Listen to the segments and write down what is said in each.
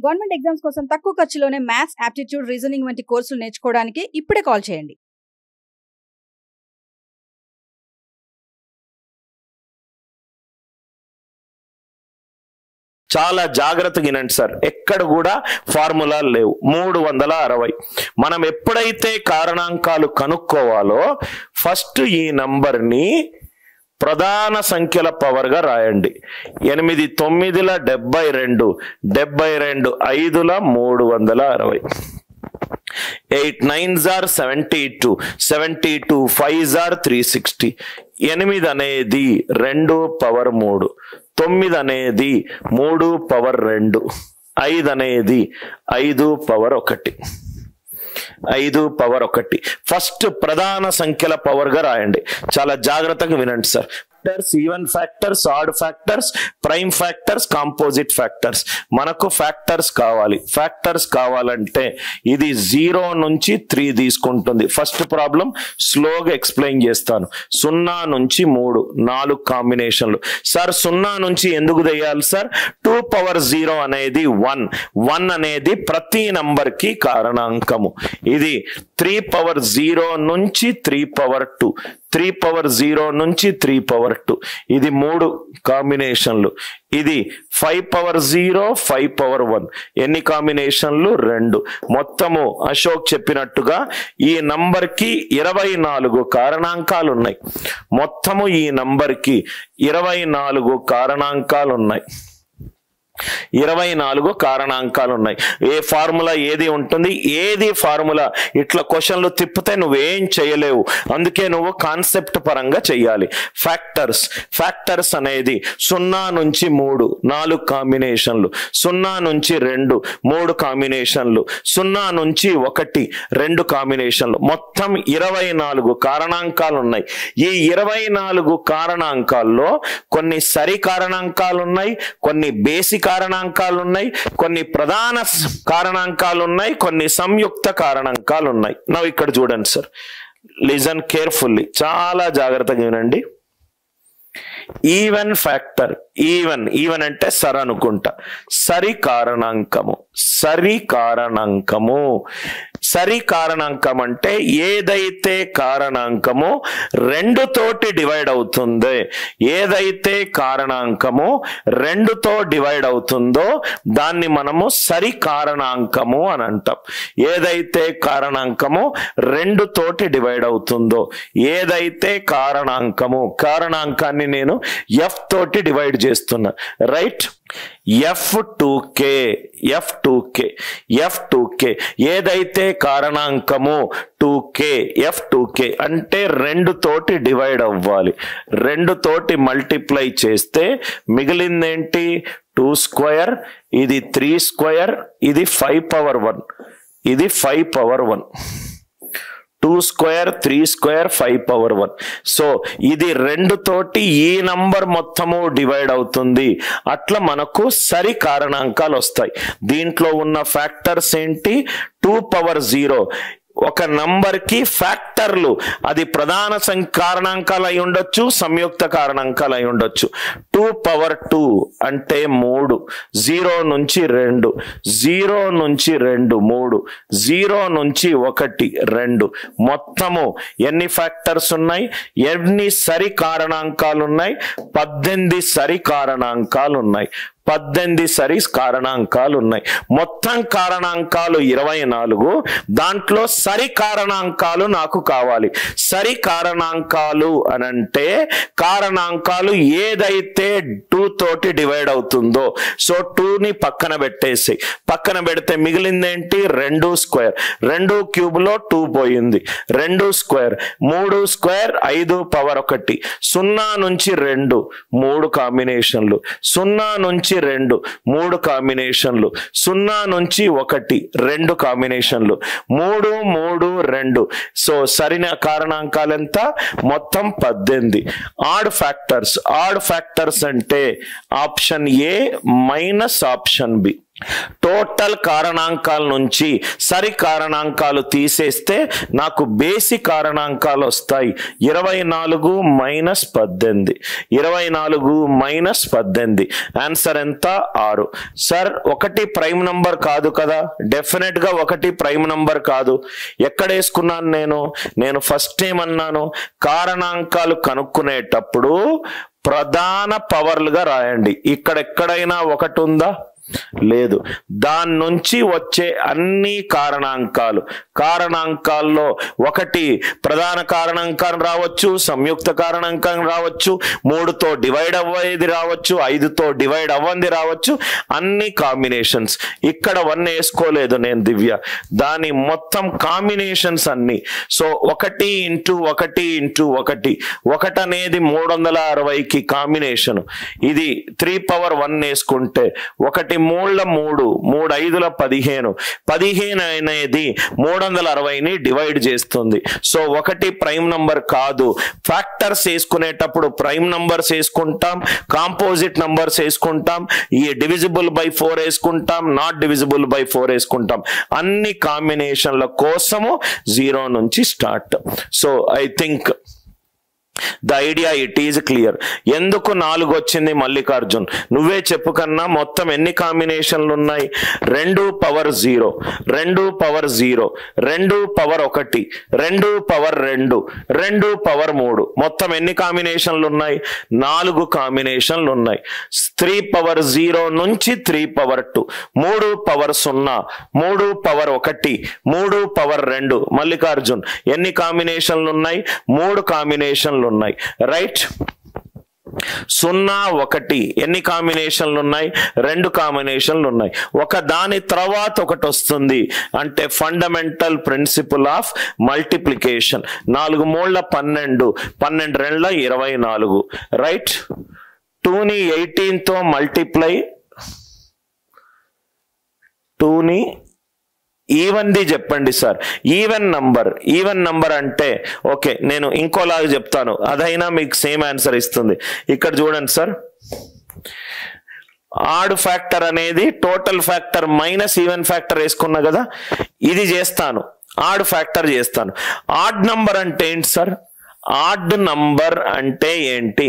Government exams కోసం తక్కువ ఖర్చులోనే maths, aptitude, reasoning వంటి కోర్సులు నేర్చుకోవడానికి ఇప్పుడే కాల్ చేయండి. చాలా జాగ్రత్తగా వినండి సార్, ఎక్కడ కూడా ఫార్ములాలు లేవు. 360. మనం ఎప్పుడైతే కారణాంకాలు కనుక్కోవాలో ఫస్ట్ ఈ నంబర్ని ప్రధాన సంఖ్యల పవర్గా రాయండి. 8 9ల 72, 72 5ల 360, 8 9s are 72, 72 5s are 360. 8 అనేది 2 పవర్ 3, 9 అనేది 3 పవర్ 2, 5 అనేది 5 పవర్ 1, 5 పవర్ 1. ఫస్ట్ ప్రధాన సంఖ్యల పవర్ గా రాయండి. చాలా జాగ్రత్తగా వినండి sir. Factors, even factors, odd factors, prime factors, composite factors. మనకు ఫ్యాక్టర్స్ కావాలి. ఫ్యాక్టర్స్ కావాలంటే ఇది 0 నుంచి 3 తీసుకుంటుంది. ఫస్ట్ ప్రాబ్లం స్లోగా ఎక్స్ప్లెయిన్ చేస్తాను. 0 నుంచి 3 4 కాంబినేషన్లు. సార్ 0 నుంచి ఎందుకు తెయాలి సార్? 2 పవర్ 0 అనేది 1, 1 అనేది ప్రతి నంబర్ కి కారణాంకము. ఇది 3 పవర్ 0 నుంచి 3 పవర్ 2, 3 పవర్ 0 నుంచి 3 పవర్ 2. ఇది 3 కాంబినేషన్లు. ఇది 5 పవర్ 0, 5 పవర్ 1. ఎన్ని కాంబినేషన్లు? 2. మొత్తము అశోక్ చెప్పినట్టుగా ఈ నంబర్ కి 24 కారణాంకాలు ఉన్నాయి. మొత్తము ఈ నంబర్ కి 24 కారణాంకాలు ఉన్నాయి. 24 కారణాంకాలు ఉన్నాయి. ఏ ఫార్ములా ఏది ఉంటుంది? ఏది ఫార్ములా ఇట్లా క్వశ్చన్లు తిప్పితే నువ్వేం చేయలేవు. అందుకే నువ్వు కాన్సెప్ట్ పరంగా చెయ్యాలి. ఫ్యాక్టర్స్, ఫ్యాక్టర్స్ అనేది 0 నుంచి 3 4 కాంబినేషన్లు, 0 నుంచి 2 3 కాంబినేషన్లు, 0 నుంచి 1 2 కాంబినేషన్లు. మొత్తం 24 కారణాంకాలు ఉన్నాయి. ఈ 24 కారణాంకాల్లో కొన్ని సరి కారణాంకాలు ఉన్నాయి, కొన్ని బేసిక్ కారణాంకాలు ఉన్నాయి, కొన్ని ప్రధాన కారణాంకాలు ఉన్నాయి, కొన్ని సంయుక్త కారణాంకాలు ఉన్నాయి. నా ఇక్కడ చూడండి సార్, లిజన్ కేర్ఫుల్లీ, చాలా జాగ్రత్తగా వినండి. ఈవెన్ ఫ్యాక్టర్, ఈవెన్, ఈవెన్ అంటే సరి అనుకుంటా. సరి కారణాంకము, సరి కారణాంకము. సరి కారణాంకం అంటే ఏదైతే కారణాంకము 2 తోటి డివైడ్ అవుతుందో, ఏదైతే కారణాంకము 2తో డివైడ్ అవుతుందో దాన్ని మనము సరి కారణాంకము అని అంటాం. ఏదైతే కారణాంకము 2 తోటి డివైడ్ అవుతుందో, ఏదైతే కారణాంకము, కారణాంకాన్ని నేను f తోటి డివైడ్ చేస్తున్నా, రైట్? F2k, F2k, F2k. ఏదైతే కారణాంకము 2k, F2k అంటే 2 తోటి డివైడ్ అవ్వాలి. 2 తోటి మల్టిప్లై చేస్తే మిగిలిందేంటి? 2 స్క్వేర్, ఇది 3 స్క్వేర్, ఇది 5 పవర్ 1, ఇది 5 power 1. 2 square, 3 square, 5 power 1. So ఇది 2 తోటి ఈ నంబర్ మొత్తము డివైడ్ అవుతుంది. అట్లా మనకు సరి కారణాంకాలు వస్తాయి. దీంట్లో ఉన్న ఫ్యాక్టర్స్ ఏంటి? 2 పవర్ 0 ఒక నంబర్ కి ఫ్యాక్టర్లు, అది ప్రధాన కారణాంకాలు అయి ఉండొచ్చు, సంయుక్త కారణాంకాలు అయి ఉండొచ్చు. 2 పవర్ 2 అంటే 3, 0 నుంచి 2, 0 నుంచి 2 3, 0 నుంచి 1 2. మొత్తము ఎన్ని ఫ్యాక్టర్స్ ఉన్నాయి? ఎన్ని సరి కారణాంకాలు ఉన్నాయి? 18 సరి కారణాంకాలు ఉన్నాయి. 18 సరి కారణాంకాలు ఉన్నాయి. మొత్తం కారణాంకాలు 24. దాంట్లో సరి కారణాంకాలు నాకు కావాలి. సరి కారణాంకాలు అనంటే కారణాంకాలు ఏదైతే 2 తోటి డివైడ్ అవుతుందో, సో 2ని పక్కన పెట్టేసి, పక్కన పెడితే మిగిలిందేంటి? 2 స్క్వేర్, 2 క్యూబ్ లో 2 పోయింది, 2 స్క్వేర్, 3 స్క్వేర్, 5 పవర్ 1. 0 నుంచి 2 3 కాంబినేషన్లు, 0 నుంచి 2 3 కాంబినేషన్లు, 0 నుంచి 1 2 కాంబినేషన్లు, 3 3 2. సో సరైన కారణాంకాలు ఎంత? మొత్తం 18. ఆడ్ ఫ్యాక్టర్స్, ఆడ్ ఫ్యాక్టర్స్ అంటే option A minus option B. Total కారణాంకాల నుంచి సరి కారణాంకాలు తీసేస్తే నాకు బేసి కారణాంకాలు వస్తాయి. 24 మైనస్ 18, 24 మైనస్ 18, ఆన్సర్ ఎంత? 6. సార్ 1 ప్రైమ్ నంబర్ కాదు కదా? డెఫినెట్ గా 1 ప్రైమ్ నంబర్ కాదు. ఎక్కడ వేసుకున్నాను నేను ఫస్ట్ ఏమన్నాను? కారణాంకాలు కనుక్కునేటప్పుడు ప్రధాన పవర్లుగా రాయండి. ఇక్కడ ఎక్కడైనా 1 ఉందా? లేదు. దాని నుంచి వచ్చే అన్ని కారణాంకాల్లో 1 ప్రధాన కారణాంకం రావచ్చు, సంయుక్త కారణాంకం రావచ్చు, 3తో డివైడ్ అవ్వేది రావచ్చు, 5తో డివైడ్ అవ్వంది రావచ్చు, అన్ని కాంబినేషన్స్. ఇక్కడ 1 వేసుకోలేదు నేను దివ్య, దాని మొత్తం కాంబినేషన్స్ అన్ని. సో 1 × 1 × 1, 1 అనేది 360కి కాంబినేషన్. ఇది 3 వేసుకుంటే 1 3 3, 3 5 15, 15 అనేది 360ని డివైడ్ చేస్తుంది. సో 1 ప్రైమ్ నంబర్ కాదు. ఫ్యాక్టర్స్ వేసుకునేటప్పుడు ప్రైమ్ నంబర్స్ వేసుకుంటాం, కాంపోజిట్ నంబర్స్ వేసుకుంటాం, ఈ డివిజిబుల్ బై 4 వేసుకుంటాం, నాట్ డివిజిబుల్ బై 4 వేసుకుంటాం. అన్ని కాంబినేషన్ల కోసము 0 నుంచి start. So I think the idea it is clear. ఎందుకు 4 వచ్చింది మల్లికార్జున్? నువ్వే చెప్పు కన్నా. మొత్తం ఎన్ని కాంబినేషన్లు ఉన్నాయి? 2 power 0, 2 power 0, 2 power 1, 2 power 2, 2 power 3. మొత్తం ఎన్ని కాంబినేషన్లు ఉన్నాయి? 4 కాంబినేషన్లు ఉన్నాయి. 3 పవర్ 0 నుంచి 3 power 2, 3 power 0, 3 power 1, 3 power 2. Mallikarjun ఎన్ని కాంబినేషన్లు ఉన్నాయి? 3 కాంబినేషన్లు ఉన్నాయి. రైట్. 0 1 ఎన్ని కాంబినేషన్లు ఉన్నాయి? 2 కాంబినేషన్లు ఉన్నాయి. ఒక దాని తర్వాత ఒకటి వస్తుంది. అంటే fundamental principal of multiplication. 4 మూళ్ళ 12, 12 రెండ్ల 24. Right. 2ని 18తో మల్టిప్లై, 2ని ఈవెన్ది చెప్పండి సార్. ఈవెన్ నంబర్ అంటే ఓకే, నేను ఇంకోలాగా చెప్తాను, అదైనా మీకు సేమ్ ఆన్సర్ ఇస్తుంది. ఇక్కడ చూడండి సార్, ఆడ్ ఫ్యాక్టర్ అనేది total factor minus even factor వేసుకున్నా కదా, ఇది చేస్తాను, ఆడ్ ఫ్యాక్టర్ చేస్తాను. ఆడ్ నంబర్ అంటే ఏంటి సార్? ఆడ్ నంబర్ అంటే ఏంటి?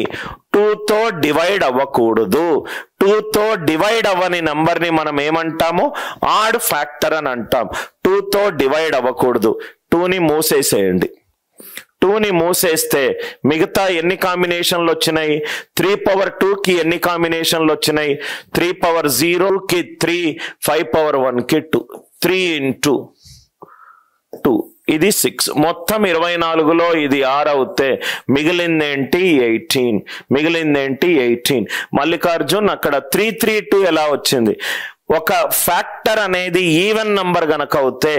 2తో డివైడ్ అవ్వకూడదు. 2తో డివైడ్ అవ్వని నంబర్ని మనం ఏమంటాము? ఆడ్ ఫ్యాక్టర్ అని అంటాం. 2తో డివైడ్ అవ్వకూడదు. 2ని మూసేసేయండి. 2ని మూసేస్తే మిగతా ఎన్ని కాంబినేషన్లు వచ్చినాయి? 3 పవర్ 2కి ఎన్ని కాంబినేషన్లు వచ్చినాయి? 3 పవర్ 0కి 3, 5 పవర్ 1కి 2, 3 × 2, ఇది 6. మొత్తం 24లో ఇది 6 అవుతే మిగిలిందేంటి? 18. మల్లికార్జున్ అక్కడ 332 ఎలా వచ్చింది? ఒక ఫ్యాక్టర్ అనేది ఈవెన్ నంబర్ గనక అవుతే,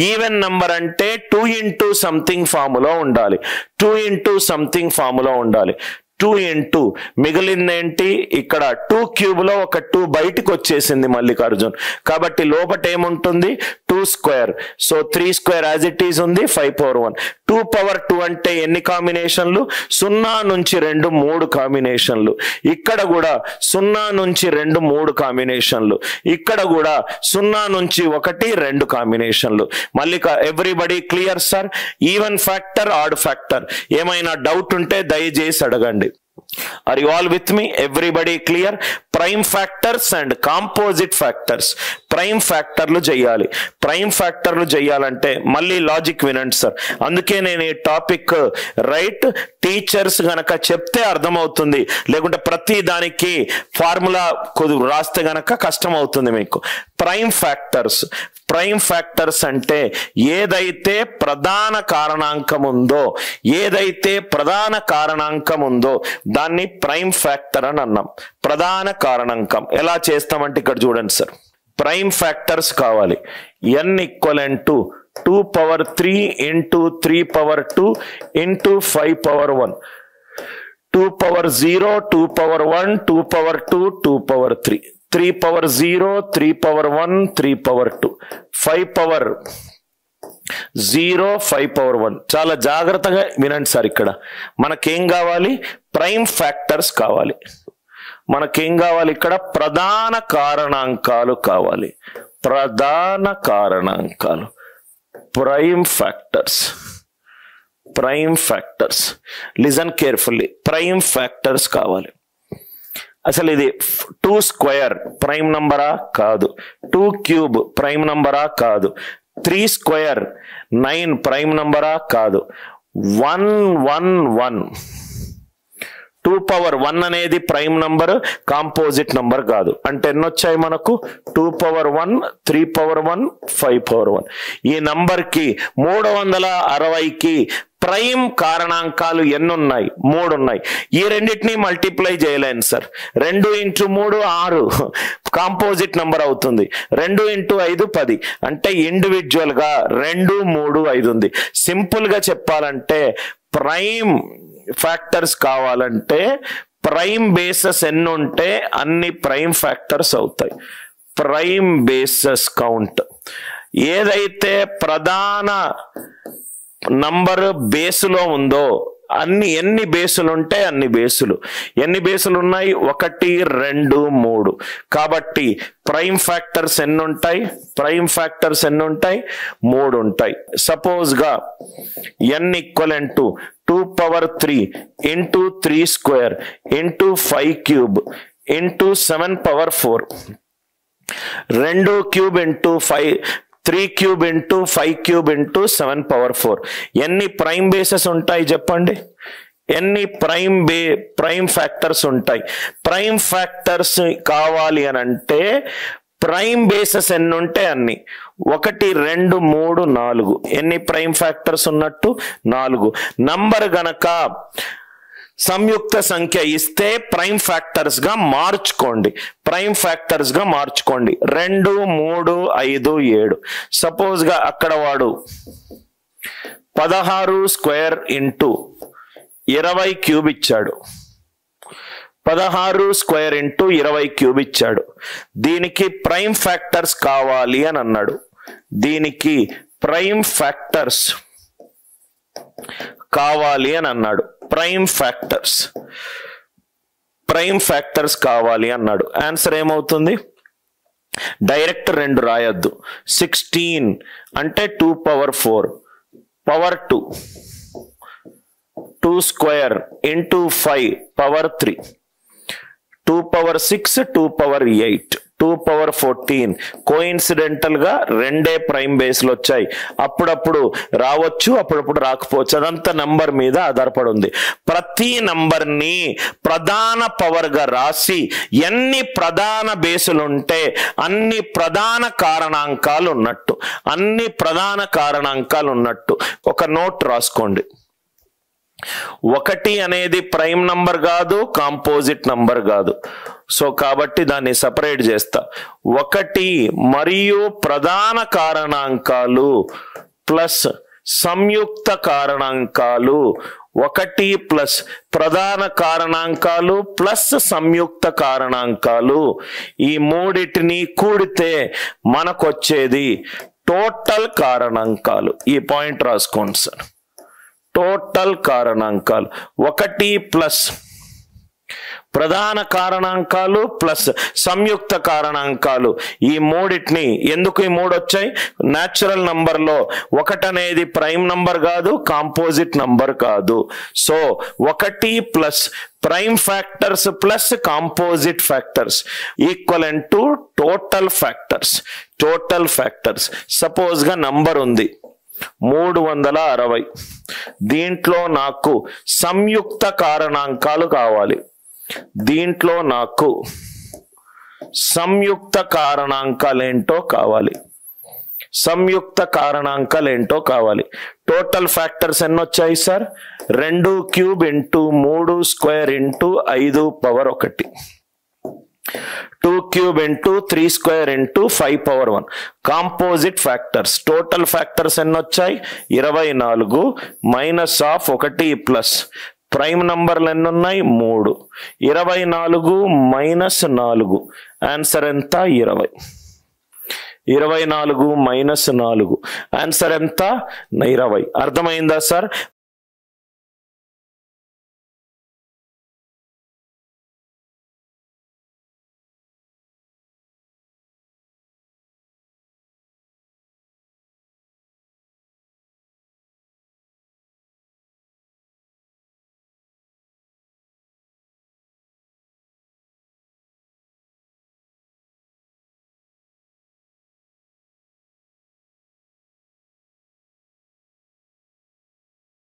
ఈవెన్ నంబర్ అంటే 2 × సంథింగ్ ఫార్ములో ఉండాలి. 2 × సంథింగ్ ఫార్ములో ఉండాలి. 2 × మిగిలిందేంటి? ఇక్కడ 2 క్యూబ్లో ఒక 2 బయటికి వచ్చేసింది మల్లికార్జున్. కాబట్టి లోపట ఏముంటుంది? 2 square. So 3 square as it is ఉంది, 5 పవర్ 1. 2 పవర్ 2 అంటే ఎన్ని కాంబినేషన్లు? 0 నుంచి 2 3 కాంబినేషన్లు. ఇక్కడ కూడా 0 నుంచి 2 3 కాంబినేషన్లు. ఇక్కడ కూడా 0 నుంచి 1 2 కాంబినేషన్లు. Everybody clear sir? Even factor, odd factor. ఏమైనా డౌట్ ఉంటే దయచేసి అడగండి. Are you all with me? Everybody clear? Prime factors and composite factors. Prime ఫ్యాక్టర్లు చేయాలి. ప్రైమ్ ఫ్యాక్టర్లు చేయాలంటే మళ్ళీ లాజిక్ వినండి సార్. అందుకే నేను ఈ టాపిక్ రైట్ టీచర్స్ గనక చెప్తే అర్థమవుతుంది, లేకుంటే ప్రతి దానికి ఫార్ములా రాస్తే గనక కష్టం అవుతుంది మీకు. ప్రైమ్ ఫ్యాక్టర్స్ అంటే ఏదైతే ప్రధాన కారణాంకం ఉందో దాన్ని ప్రైమ్ ఫ్యాక్టర్ అని అన్నాం. ప్రధాన కారణాంకం ఎలా చేస్తామంటే ఇక్కడ చూడండి సార్, ప్రైమ్ ఫ్యాక్టర్స్ కావాలి. n = 2 power 3 × 3 power 2 × 5 power 1, 2 power 0, 2 power 1, 2 power 2, 2 power 3, 3 power 0, 3 power 1, 3 power 2, 5 power 0, 5 power 1. చాలా జాగ్రత్తగా వినండి సార్. ఇక్కడ మనకేం కావాలి? ప్రైమ్ ఫ్యాక్టర్స్ కావాలి. మనకేం కావాలి ఇక్కడ? ప్రధాన కారణాంకాలు కావాలి. ప్రధాన కారణాంకాలు, prime factors. Prime factors, listen carefully, prime factors కావాలి. అసలు ఇది 2 స్క్వేర్ ప్రైమ్ నంబరా? కాదు. 2 క్యూబ్ ప్రైమ్ నంబరా? కాదు. 3 స్క్వేర్ 9 ప్రైమ్ నంబరా? కాదు. 111 2 పవర్ 1 అనేది ప్రైమ్ నంబర్, కాంపోజిట్ నంబర్ కాదు. అంటే ఎన్ని వచ్చాయి మనకు? 2 పవర్ 1, 3 పవర్ 1, 5 పవర్ 1. ఈ నంబర్ కి 360కి ప్రైమ్ కారణాంకాలు ఎన్ని ఉన్నాయి? 3 ఉన్నాయి. ఈ రెండింటిని మల్టిప్లై చేయలేను సార్. 2 × 3 6 కాంపోజిట్ నంబర్ అవుతుంది. 2 × 5 10. అంటే ఇండివిజువల్ గా 2, 3, 5 ఉంది. సింపుల్ గా చెప్పాలంటే ప్రైమ్ ఫ్యాక్టర్స్ కావాలంటే ప్రైమ్ బేసెస్ ఎన్ని ఉంటే అన్ని ప్రైమ్ ఫ్యాక్టర్స్ అవుతాయి. Prime bases count. ఏదైతే ప్రధాన నంబర్ బేసులో ఉందో ఎన్ని బేసులు ఉంటే అన్ని బేసులు. ఎన్ని బేసులు ఉన్నాయి? 1, 2, 3. కాబట్టి ప్రైమ్ ఫ్యాక్టర్స్ ఎన్ని ఉంటాయి? ప్రైమ్ ఫ్యాక్టర్స్ ఎన్ని ఉంటాయి? 3 ఉంటాయి. సపోజ్ గా n = 2 power 3 × 3 square × 5 cube × 7 power 4. 2 cube × 5, 3 cube × 5 cube × 7 power 4. ఎన్ని ప్రైమ్ బేసెస్ ఉంటాయి చెప్పండి? ఎన్ని ప్రైమ్ ఫ్యాక్టర్స్ ఉంటాయి? ప్రైమ్ ఫ్యాక్టర్స్ కావాలి అని అంటే ప్రైమ్ బేసెస్ ఎన్ని ఉంటే అన్ని. 1, 2, 3, 4. ఎన్ని ప్రైమ్ ఫ్యాక్టర్స్ ఉన్నట్టు? 4. నంబర్ గనక సంయుక్త సంఖ్య ఇస్తే ప్రైమ్ ఫ్యాక్టర్స్ గా మార్చుకోండి. ప్రైమ్ ఫ్యాక్టర్స్ గా మార్చుకోండి. 2, 3, 5, 7. సపోజ్ గా అక్కడ వాడు 16 స్క్వేర్ × 20 క్యూబ్ ఇచ్చాడు. 16 స్క్వేర్ × 20 క్యూబ్ ఇచ్చాడు. దీనికి ప్రైమ్ ఫ్యాక్టర్స్ కావాలి అని అన్నాడు. దీనికి ప్రైమ్ ఫ్యాక్టర్స్ కావాలి అని అన్నాడు. ప్రైమ్ ఫ్యాక్టర్స్ కావాలి అన్నాడు. ఆన్సర్ ఏమవుతుంది? డైరెక్ట్ 2 రాయొద్దు. 16 అంటే 2 power 4 power 2, 2 square × 5 power 3, 2 power 6, 2 power 8, 2 power 14. Coincidental గా 2 ప్రైమ్ బేస్లు వచ్చాయి. అప్పుడప్పుడు రావచ్చు, అప్పుడప్పుడు రాకపోవచ్చు. అదంతా నంబర్ మీద ఆధారపడి ఉంది. ప్రతి నంబర్ ని ప్రధాన పవర్ గా రాసి ఎన్ని ప్రధాన బేసులు ఉంటే అన్ని ప్రధాన కారణాంకాలు ఉన్నట్టు. అన్ని ప్రధాన కారణాంకాలు ఉన్నట్టు ఒక నోట్ రాసుకోండి. 1 అనేది ప్రైమ్ నంబర్ కాదు, కాంపోజిట్ నంబర్ కాదు. సో కాబట్టి దాన్ని సపరేట్ చేస్తా. 1 మరియు ప్రధాన కారణాంకాలు ప్లస్ సంయుక్త కారణాంకాలు. 1 ప్లస్ ప్రధాన కారణాంకాలు ప్లస్ సంయుక్త కారణాంకాలు. ఈ మూడిటిని కూడితే మనకొచ్చేది టోటల్ కారణాంకాలు. ఈ పాయింట్ రాసుకోండి సార్. టోటల్ కారణాంకాలు 1 ప్లస్ ప్రధాన కారణాంకాలు ప్లస్ సంయుక్త కారణాంకాలు. ఈ మూడిటిని ఎందుకు ఈ 3 వచ్చాయి? న్యాచురల్ నంబర్ లో 1 అనేది ప్రైమ్ నంబర్ కాదు, కాంపోజిట్ నంబర్ కాదు. So 1 plus prime factors plus composite factors equivalent to total factors. Total factors. Suppose గా నంబర్ ఉంది 360. దీంట్లో నాకు సంయుక్త కారణాంకాలు కావాలి. దీంట్లో నాకు సంయుక్త కారణాంకాలు ఏంటో కావాలి. సంయుక్త కారణాంకాలు ఏంటో కావాలి. టోటల్ ఫ్యాక్టర్స్ ఎన్ని వచ్చాయి sir? 2 cube × 3 square × 5 power 1, 2 cube × 3 square × 5 power 1. Composite factors. Total factors ఎన్ని వచ్చాయి? 24 మైనస్ ఆఫ్ 1 ప్లస్ ప్రైమ్ నంబర్లు ఎన్ని ఉన్నాయి? 3. 24 మైనస్ 4. ఆన్సర్ ఎంత? 20. 24 మైనస్ 4 ఆన్సర్ ఎంత? 20. అర్థమైందా సార్?